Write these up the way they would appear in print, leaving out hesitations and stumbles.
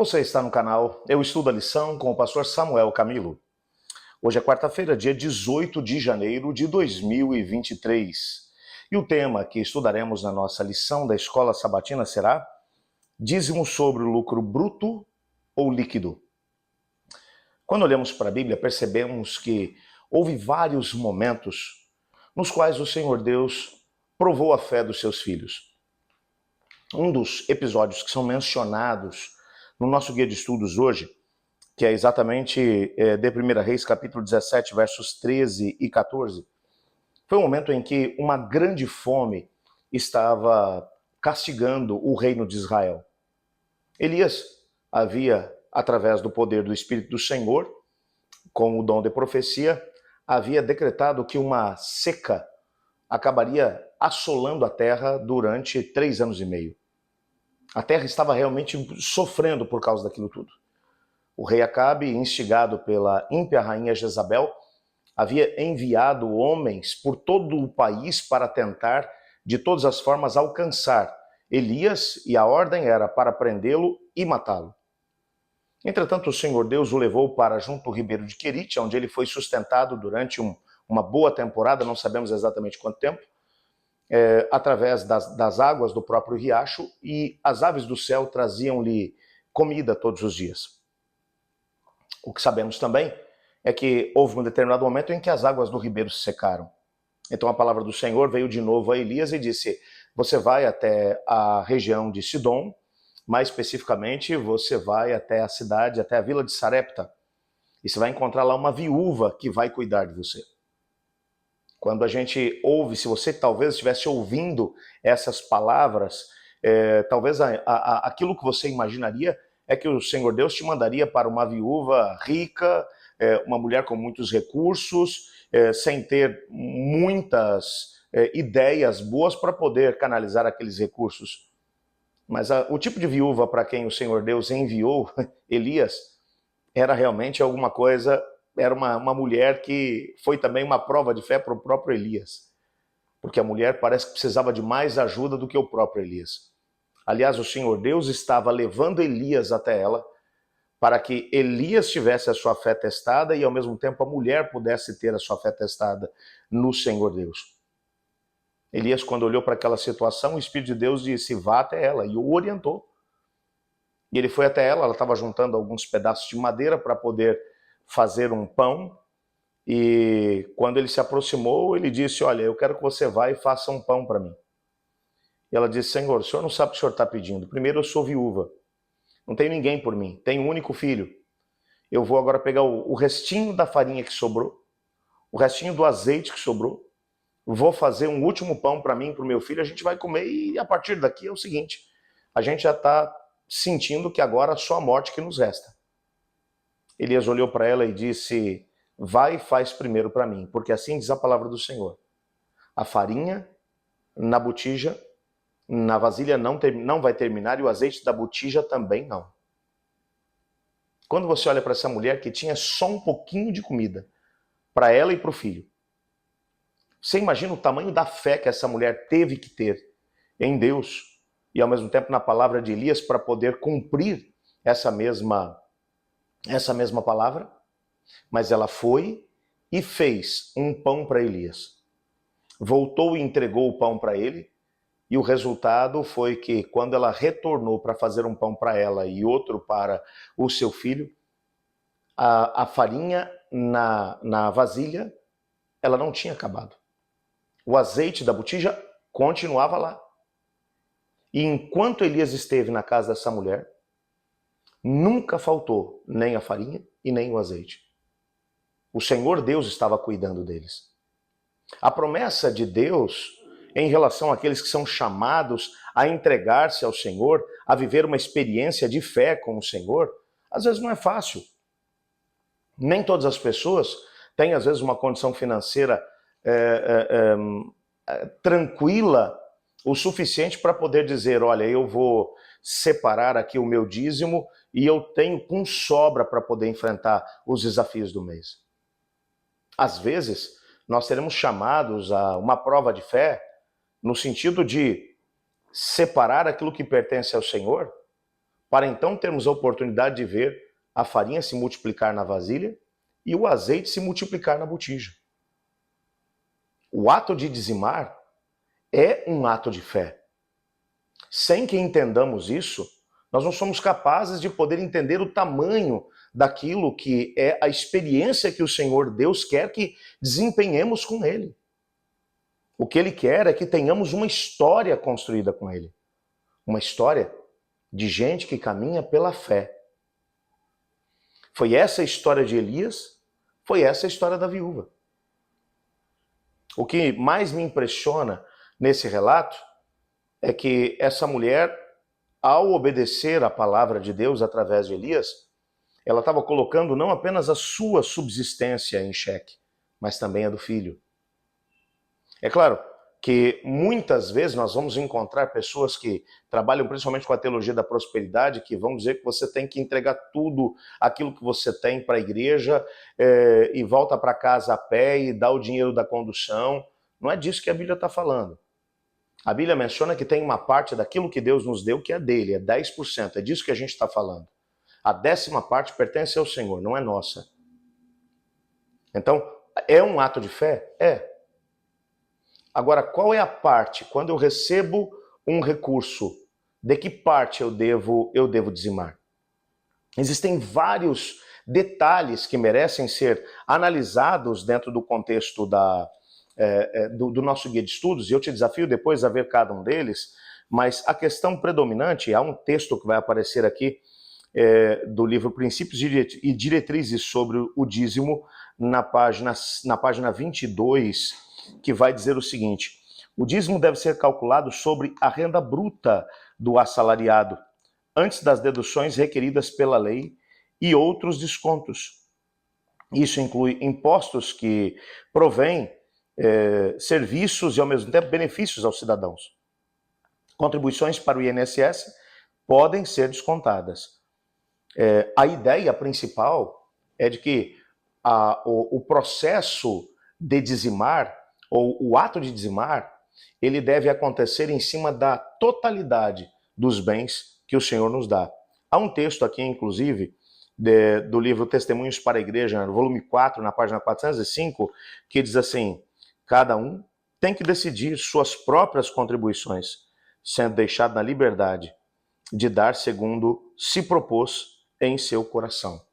Você está no canal Eu Estudo a Lição com o pastor Samuel Camilo. Hoje é quarta-feira, dia 18 de janeiro de 2023. E o tema que estudaremos na nossa lição da Escola Sabatina será dízimo sobre o lucro bruto ou líquido. Quando olhamos para a Bíblia, percebemos que houve vários momentos nos quais o Senhor Deus provou a fé dos seus filhos. Um dos episódios que são mencionados no nosso guia de estudos hoje, que é exatamente de 1 Reis, capítulo 17, versos 13 e 14, foi um momento em que uma grande fome estava castigando o reino de Israel. Elias havia, através do poder do Espírito do Senhor, com o dom de profecia, havia decretado que uma seca acabaria assolando a terra durante 3 anos e meio. A terra estava realmente sofrendo por causa daquilo tudo. O rei Acabe, instigado pela ímpia rainha Jezabel, havia enviado homens por todo o país para tentar, de todas as formas, alcançar Elias, e a ordem era para prendê-lo e matá-lo. Entretanto, o Senhor Deus o levou para junto do ribeiro de Querite, onde ele foi sustentado durante uma boa temporada, não sabemos exatamente quanto tempo, através das águas do próprio riacho, e as aves do céu traziam-lhe comida todos os dias. O que sabemos também é que houve um determinado momento em que as águas do ribeiro se secaram. Então a palavra do Senhor veio de novo a Elias e disse: você vai até a região de Sidom, mais especificamente você vai até a cidade, até a vila de Sarepta, e você vai encontrar lá uma viúva que vai cuidar de você. Quando a gente ouve, se você talvez estivesse ouvindo essas palavras, talvez aquilo que você imaginaria é que o Senhor Deus te mandaria para uma viúva rica, uma mulher com muitos recursos, sem ter muitas ideias boas para poder canalizar aqueles recursos. Mas o tipo de viúva para quem o Senhor Deus enviou Elias era realmente alguma coisa. Era uma mulher que foi também uma prova de fé para o próprio Elias. Porque a mulher parece que precisava de mais ajuda do que o próprio Elias. Aliás, o Senhor Deus estava levando Elias até ela para que Elias tivesse a sua fé testada e ao mesmo tempo a mulher pudesse ter a sua fé testada no Senhor Deus. Elias, quando olhou para aquela situação, o Espírito de Deus disse: vá até ela, e o orientou. E ele foi até ela estava juntando alguns pedaços de madeira para poder fazer um pão, e quando ele se aproximou, ele disse: olha, eu quero que você vá e faça um pão para mim. E ela disse: Senhor, o senhor não sabe o que o senhor está pedindo. Primeiro, eu sou viúva, não tenho ninguém por mim, tenho um único filho. Eu vou agora pegar o restinho da farinha que sobrou, o restinho do azeite que sobrou, vou fazer um último pão para mim e para o meu filho, a gente vai comer, e a partir daqui é o seguinte: a gente já está sentindo que agora só a morte que nos resta. Elias olhou para ela e disse: vai e faz primeiro para mim, porque assim diz a palavra do Senhor. A farinha na botija, na vasilha não vai terminar, e o azeite da botija também não. Quando você olha para essa mulher que tinha só um pouquinho de comida para ela e para o filho, você imagina o tamanho da fé que essa mulher teve que ter em Deus e ao mesmo tempo na palavra de Elias para poder cumprir essa mesma palavra? Mas ela foi e fez um pão para Elias. Voltou e entregou o pão para ele, e o resultado foi que quando ela retornou para fazer um pão para ela e outro para o seu filho, a farinha na vasilha, ela não tinha acabado. O azeite da botija continuava lá. E enquanto Elias esteve na casa dessa mulher, nunca faltou nem a farinha e nem o azeite. O Senhor Deus estava cuidando deles. A promessa de Deus em relação àqueles que são chamados a entregar-se ao Senhor, a viver uma experiência de fé com o Senhor, às vezes não é fácil. Nem todas as pessoas têm, às vezes, uma condição financeira tranquila o suficiente para poder dizer: olha, eu vou separar aqui o meu dízimo e eu tenho com sobra para poder enfrentar os desafios do mês. Às vezes, nós seremos chamados a uma prova de fé no sentido de separar aquilo que pertence ao Senhor para então termos a oportunidade de ver a farinha se multiplicar na vasilha e o azeite se multiplicar na botija. O ato de dizimar é um ato de fé. Sem que entendamos isso, nós não somos capazes de poder entender o tamanho daquilo que é a experiência que o Senhor Deus quer que desempenhemos com Ele. O que Ele quer é que tenhamos uma história construída com Ele. Uma história de gente que caminha pela fé. Foi essa a história de Elias, foi essa a história da viúva. O que mais me impressiona nesse relato é que essa mulher, ao obedecer à palavra de Deus através de Elias, ela estava colocando não apenas a sua subsistência em xeque, mas também a do filho. É claro que muitas vezes nós vamos encontrar pessoas que trabalham principalmente com a teologia da prosperidade, que vão dizer que você tem que entregar tudo aquilo que você tem para a igreja e volta para casa a pé e dá o dinheiro da condução. Não é disso que a Bíblia está falando. A Bíblia menciona que tem uma parte daquilo que Deus nos deu que é dele, é 10%. É disso que a gente está falando. A 10ª parte pertence ao Senhor, não é nossa. Então, é um ato de fé? É. Agora, qual é a parte? Quando eu recebo um recurso, de que parte eu devo dizimar? Existem vários detalhes que merecem ser analisados dentro do contexto do nosso guia de estudos, e eu te desafio depois a ver cada um deles, mas a questão predominante, há um texto que vai aparecer aqui do livro Princípios e Diretrizes sobre o Dízimo, na página 22, que vai dizer o seguinte: o dízimo deve ser calculado sobre a renda bruta do assalariado, antes das deduções requeridas pela lei e outros descontos. Isso inclui impostos que provêm serviços e, ao mesmo tempo, benefícios aos cidadãos. Contribuições para o INSS podem ser descontadas. A ideia principal é de que o processo de dizimar, ou o ato de dizimar, ele deve acontecer em cima da totalidade dos bens que o Senhor nos dá. Há um texto aqui, inclusive, do livro Testemunhos para a Igreja, no volume 4, na página 405, que diz assim: cada um tem que decidir suas próprias contribuições, sendo deixado na liberdade de dar segundo se propôs em seu coração.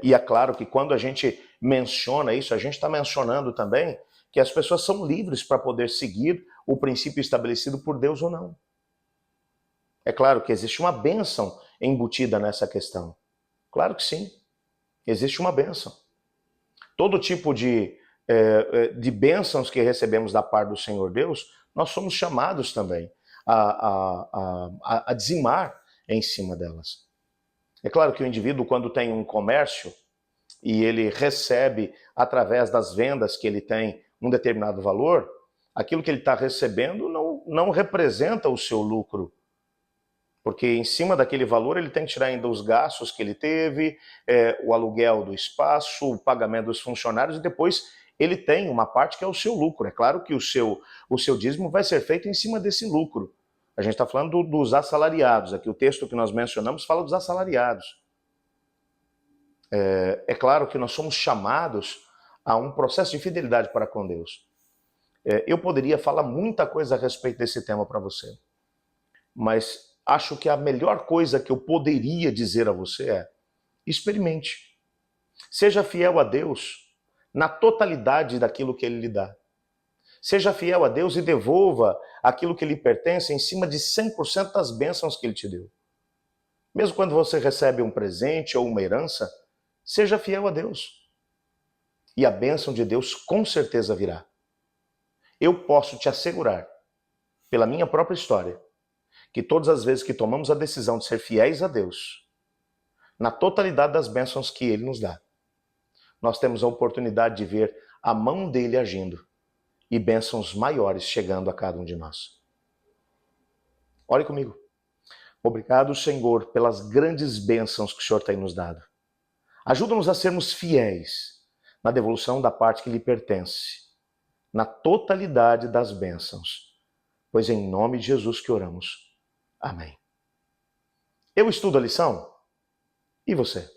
E é claro que quando a gente menciona isso, a gente está mencionando também que as pessoas são livres para poder seguir o princípio estabelecido por Deus ou não. É claro que existe uma bênção embutida nessa questão. Claro que sim, existe uma bênção. Todo tipo de bênçãos que recebemos da parte do Senhor Deus, nós somos chamados também a dizimar em cima delas. É claro que o indivíduo, quando tem um comércio e ele recebe, através das vendas que ele tem, um determinado valor, aquilo que ele está recebendo não representa o seu lucro. Porque em cima daquele valor ele tem que tirar ainda os gastos que ele teve, o aluguel do espaço, o pagamento dos funcionários, e depois ele tem uma parte que é o seu lucro. É claro que o seu dízimo vai ser feito em cima desse lucro. A gente está falando dos assalariados. Aqui o texto que nós mencionamos fala dos assalariados. É claro que nós somos chamados a um processo de fidelidade para com Deus. Eu poderia falar muita coisa a respeito desse tema para você, mas acho que a melhor coisa que eu poderia dizer a você é: experimente. Seja fiel a Deus na totalidade daquilo que Ele lhe dá. Seja fiel a Deus e devolva aquilo que lhe pertence em cima de 100% das bênçãos que Ele te deu. Mesmo quando você recebe um presente ou uma herança, seja fiel a Deus. E a bênção de Deus com certeza virá. Eu posso te assegurar, pela minha própria história, que todas as vezes que tomamos a decisão de ser fiéis a Deus, na totalidade das bênçãos que Ele nos dá, nós temos a oportunidade de ver a mão dEle agindo e bênçãos maiores chegando a cada um de nós. Ore comigo. Obrigado, Senhor, pelas grandes bênçãos que o Senhor tem nos dado. Ajuda-nos a sermos fiéis na devolução da parte que lhe pertence, na totalidade das bênçãos, pois é em nome de Jesus que oramos. Amém. Eu estudo a lição? E você?